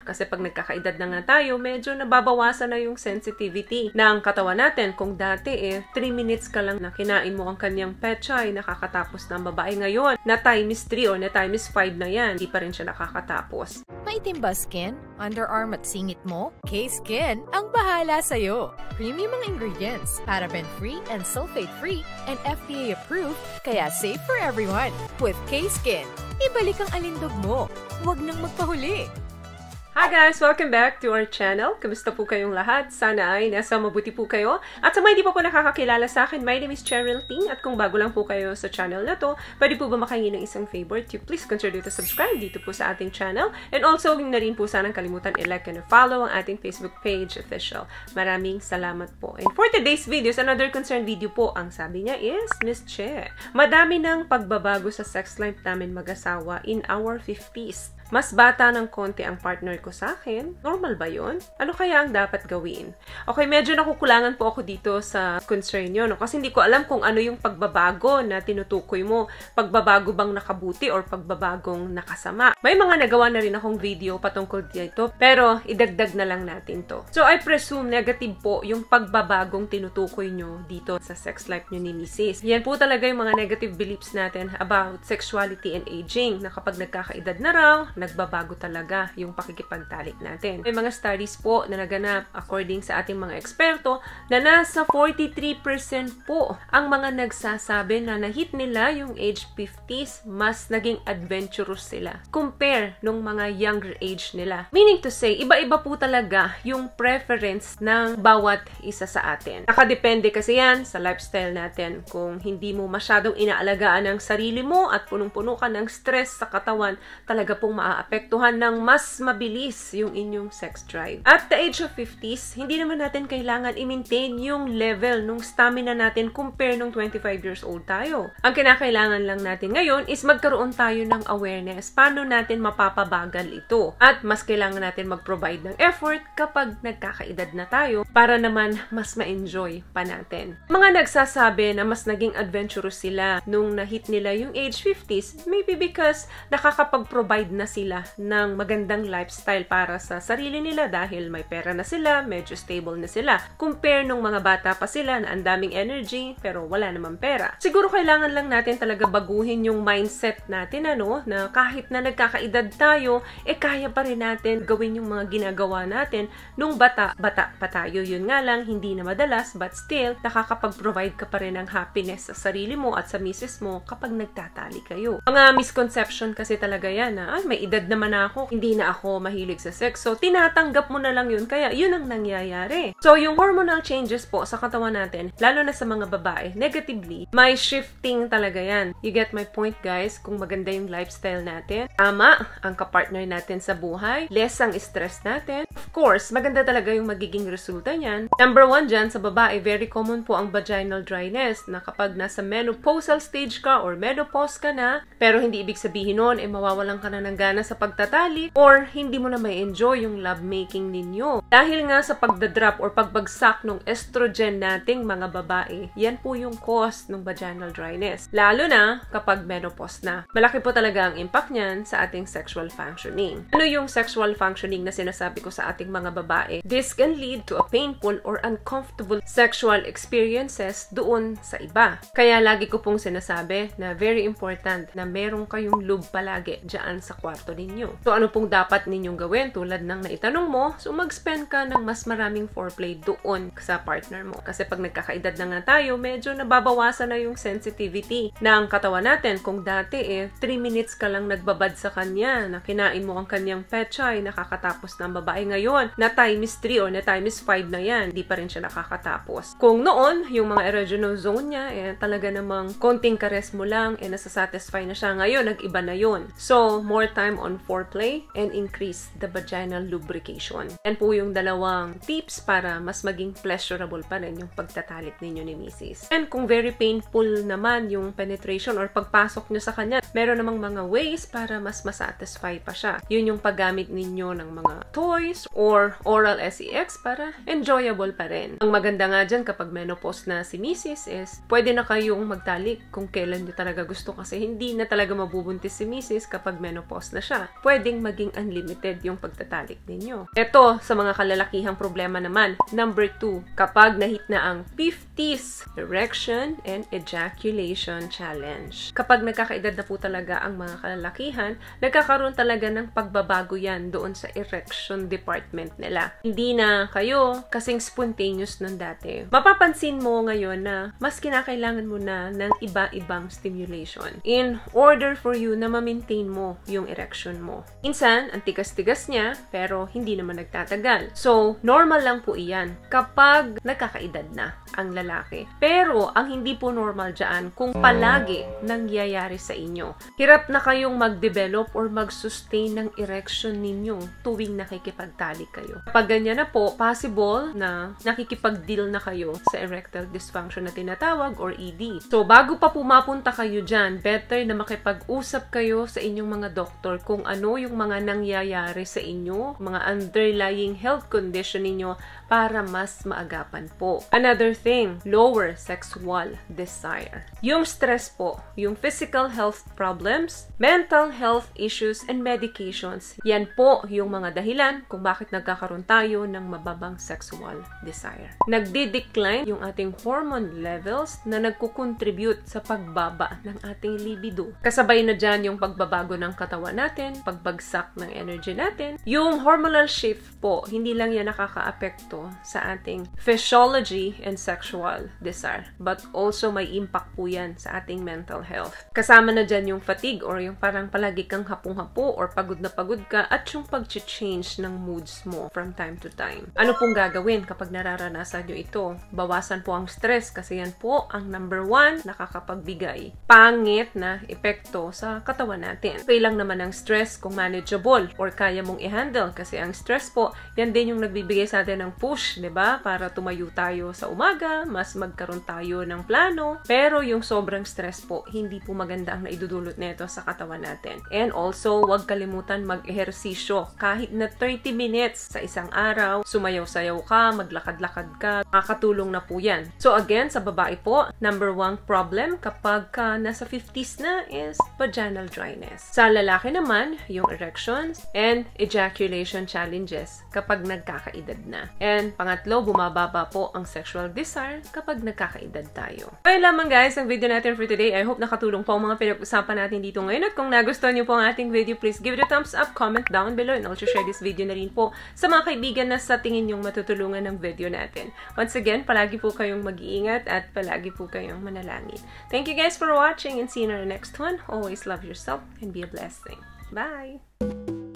Kasi pag nagkakaedad na nga tayo, medyo nababawasan na yung sensitivity ng katawan natin. Kung dati 3 minutes ka lang na kinain mo ang kanyang pechay, nakakatapos na ang babae. Ngayon, na times 3 or na times 5 na yan, di pa rin siya nakakatapos. Maitim ba skin, underarm at singit mo? K-Skin ang bahala sa'yo. Premium ang ingredients, paraben-free and sulfate-free, and FDA-approved, kaya safe for everyone. With K-Skin, ibalik ang alindog mo. Huwag nang magpahuli. Hi guys! Welcome back to our channel. Kamusta po kayong lahat? Sana ay nasa mabuti po kayo. At sa mga hindi pa po nakakakilala sa akin, my name is Cheryl Ting. At kung bago lang po kayo sa channel na to, pwede po ba makahingi ng isang favor to please consider to subscribe dito po sa ating channel. And also, huwag na rin po sanang kalimutan i-like and follow ang ating Facebook page official. Maraming salamat po. And for today's videos, another concerned video po, ang sabi niya is, Miss Che, madami ng pagbabago sa sex life namin mag-asawa in our 50s. Mas bata ng konti ang partner ko sa akin. Normal ba yun? Ano kaya ang dapat gawin? Okay, medyo nakukulangan po ako dito sa concern nyo, no? Kasi hindi ko alam kung ano yung pagbabago na tinutukoy mo. Pagbabago bang nakabuti or pagbabagong nakasama? May mga nagawa na rin akong video patungkol dito, pero idagdag na lang natin to. So, I presume negative po yung pagbabagong tinutukoy nyo dito sa sex life nyo ni Mrs. Yan po talaga yung mga negative beliefs natin about sexuality and aging, na kapag nagkakaedad na raw, nagbabago talaga yung pakikipagtalik natin. May mga studies po na naganap according sa ating mga eksperto na nasa 43% po ang mga nagsasabi na nahit nila yung age 50s, mas naging adventurous sila compare nung mga younger age nila. Meaning to say, iba-iba po talaga yung preference ng bawat isa sa atin. Nakadepende kasi yan sa lifestyle natin. Kung hindi mo masyadong inaalagaan ang sarili mo at punong-puno ka ng stress sa katawan, talaga pong maapektuhan ng mas mabilis yung inyong sex drive. At the age of 50s, hindi naman natin kailangan i-maintain yung level nung stamina natin compare nung 25 years old tayo. Ang kinakailangan lang natin ngayon is magkaroon tayo ng awareness paano natin mapapabagal ito. At mas kailangan natin mag-provide ng effort kapag nagkakaedad na tayo para naman mas ma-enjoy pa natin. Mga nagsasabi na mas naging adventurous sila nung nahit nila yung age 50s, maybe because nakakapag-provide na sila ng magandang lifestyle para sa sarili nila dahil may pera na sila, medyo stable na sila. Compare nung mga bata pa sila na ang daming energy pero wala naman pera. Siguro kailangan lang natin talaga baguhin yung mindset natin, na kahit na nagkakaedad tayo, kaya pa rin natin gawin yung mga ginagawa natin nung bata pa tayo. Yun nga lang, hindi na madalas, but still, nakakapag-provide ka pa rin ng happiness sa sarili mo at sa misis mo kapag nagtatali kayo. Mga misconception kasi talaga yan na, may edad naman ako, hindi na ako mahilig sa sex. So, tinatanggap mo na lang yun, kaya yun ang nangyayari. So, yung hormonal changes po sa katawan natin, lalo na sa mga babae, negatively, may shifting talaga yan. You get my point, guys? Kung maganda yung lifestyle natin, tama ang kapartner natin sa buhay, less ang stress natin. Of course, maganda talaga yung magiging resulta niyan. Number 1 dyan, sa babae, very common po ang vaginal dryness, na kapag nasa menopausal stage ka or menopause ka na, pero hindi ibig sabihin nun, mawawalan ka na ng gana sa pagtatalik or hindi mo na may enjoy yung lovemaking ninyo. Dahil nga sa pagdadrop or pagbagsak ng estrogen nating mga babae, yan po yung cause ng vaginal dryness. Lalo na kapag menopause na. Malaki po talaga ang impact niyan sa ating sexual functioning. Ano yung sexual functioning na sinasabi ko sa ating mga babae? This can lead to a painful or uncomfortable sexual experiences doon sa iba. Kaya lagi ko pong sinasabi na very important na meron kayong lube palagi dyan sa kwarto ninyo. So, ano pong dapat ninyong gawin? Tulad ng naitanong mo, so mag-spend ka ng mas maraming foreplay doon sa partner mo. Kasi pag nagkakaedad na nga tayo, medyo nababawasan na yung sensitivity ng katawan natin. Kung dati 3 minutes ka lang nagbabad sa kanya, na kinain mo ang kanyang pechay, nakakatapos na ang babae. Ngayon, na times 3 or na times 5 na yan, di pa rin siya nakakatapos. Kung noon, yung mga erogenous zone niya, talaga namang konting kares mo lang, nasasatisfy na siya. Ngayon, nag-iba na yun. So, more time on foreplay and increase the vaginal lubrication. Yan po yung dalawang tips para mas maging pleasurable pa rin yung pagtatalik ninyo ni Mrs. And kung very painful naman yung penetration or pagpasok nyo sa kanya, meron namang mga ways para mas masatisfy pa siya. Yun yung paggamit ninyo ng mga toys or oral sex para enjoyable possible pa rin. Ang maganda nga dyan kapag menopause na si Mrs. is, pwede na kayong magtalik kung kailan nyo talaga gusto kasi hindi na talaga mabubuntis si Mrs. kapag menopause na siya. Pwedeng maging unlimited yung pagtatalik ninyo. Ito, sa mga kalalakihang problema naman. Number 2, kapag nahit na ang 50s, erection and ejaculation challenge. Kapag nagkakaedad na po talaga ang mga kalalakihan, nagkakaroon talaga ng pagbabago yan doon sa erection department nila. Hindi na kayo kasing spontaneous nun dati. Mapapansin mo ngayon na mas kinakailangan mo na ng iba-ibang stimulation in order for you na ma-maintain mo yung erection mo. Minsan, ang tigas-tigas niya, pero hindi naman nagtatagal. So, normal lang po iyan kapag nagkakaedad na ang lalaki. Pero, ang hindi po normal dyan kung palagi nangyayari sa inyo. Hirap na kayong mag-develop or mag-sustain ng erection ninyo tuwing nakikipagtalik kayo. Kapag ganyan na po, possible na nakikipag-deal na kayo sa erectile dysfunction na tinatawag or ED. So, bago pa pumapunta kayo dyan, better na makipag-usap kayo sa inyong mga doktor kung ano yung mga nangyayari sa inyo, mga underlying health condition ninyo para mas maagapan po. Another thing, lower sexual desire. Yung stress po, yung physical health problems, mental health issues, and medications, yan po yung mga dahilan kung bakit nagkakaroon tayo ng mababang sexual desire. Nagdi-decline yung ating hormone levels na nagkukontribute sa pagbaba ng ating libido. Kasabay na dyan yung pagbabago ng katawan natin, pagbagsak ng energy natin. Yung hormonal shift po, hindi lang yan nakaka-apekto sa ating physiology and sexual desire, but also may impact po yan sa ating mental health. Kasama na dyan yung fatigue or yung parang palagi kang hapong-hapo or pagod na pagod ka at yung pag-change ng moods mo from time to time. Ano pong gagawin kapag nararanasan nyo ito? Bawasan po ang stress kasi yan po ang number 1 nakakapagbigay pangit na epekto sa katawan natin. Okay lang naman ang stress kung manageable or kaya mong i-handle kasi ang stress po, yan din yung nagbibigay sa atin ng push, 'di ba? Para tumayo tayo sa umaga, mas magkaroon tayo ng plano. Pero yung sobrang stress po, hindi po maganda ang naidudulot nito sa katawan natin. And also, huwag kalimutan mag-ehersisyo. Kahit na 30 minutes sa isang araw, sumayaw-sayaw ka, maglakad-lakad ka, makakatulong na po yan. So again, sa babae po, number 1 problem kapag nasa 50s na is vaginal dryness. Sa lalaki naman, yung erections and ejaculation challenges kapag nagkakaedad na. And pangatlo, bumababa po ang sexual desire kapag nagkakaedad tayo. Okay lamang guys, ang video natin for today. I hope nakatulong po ang mga pinag-usapan natin dito ngayon. At kung nagustuhan niyo po ang ating video, please give it a thumbs up, comment down below, and also share this video na rin po sa mga kaibigan na sa tingin niyong matutulungan ng video natin. Once again, palagi po kayong mag-iingat at palagi po kayong manalangin. Thank you guys for watching and see you in our next one. Always love yourself and be a blessing. Bye!